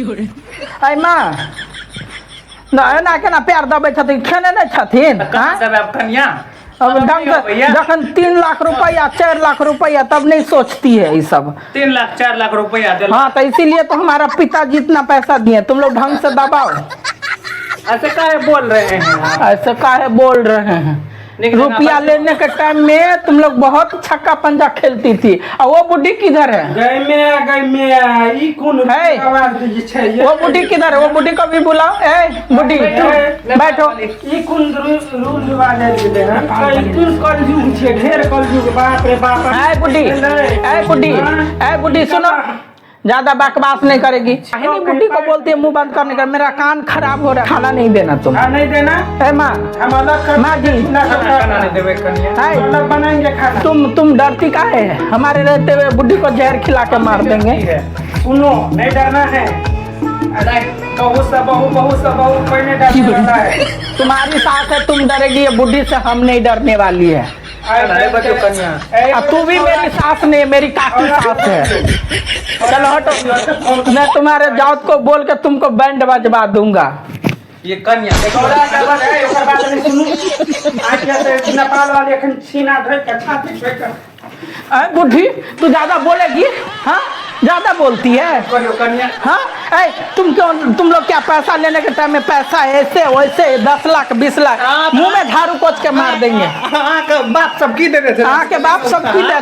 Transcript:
अरे माँ ना केना पैर दबे छथिन खेने नहीं छथिन अब ढंग से जखन 3 लाख रुपया 4 लाख रुपया तब नहीं सोचती है ये सब 3 लाख 4 लाख रुपया। हाँ तो इसीलिए तो हमारा पिताजी इतना पैसा दिए, तुम लोग ढंग से दबाओ। ऐसे काहे बोल रहे हैं? ऐसे काहे बोल रहे हैं? रुपया लेने के टाइम में तुम लोग बहुत छक्का पंजा खेलती थी। और वो बुढ़ी किधर है? वो बुढ़ी किधर है? वो बुढ़ी को भी बुलाओ। ए बुढ़ी बैठो। बुढ़ी सुनो, ज्यादा बकवास नहीं करेगी। बुढ़ी को बोलती है मुंह बंद करने का। मेरा कान खराब हो रहा है, खाना नहीं देना तुम। नहीं देना है माँ? माँ जी बनाएंगे खाना। तुम डरती काहे है? हमारे रहते हुए बुढ़ी को जहर खिला के मार देंगे। सुनो, नहीं डरना है। बहू से बहू कोई नहीं डरता है। तुम्हारी सास है, तुम डरेगी। ये बुढ़ी से हम नहीं डरने वाली है। तू भी मेरी सास नहीं, मेरी काकी सास है। चलो हटो, मैं तुम्हारे जात को बोल के तुमको बैंड बजवा दूंगा। ये कन्या नेपाल वाले सीना धर के छाती पे बुढ़ी तू ज्यादा बोलेगी? हाँ ज्यादा बोलती है। हाँ तुम लोग क्या पैसा लेने के टाइम में पैसा ऐसे वैसे 10 लाख 20 लाख मुंह में झाड़ू पोंछ के मार देंगे। बाप सबकी दे देते। हाँ के बाप सबकी दे।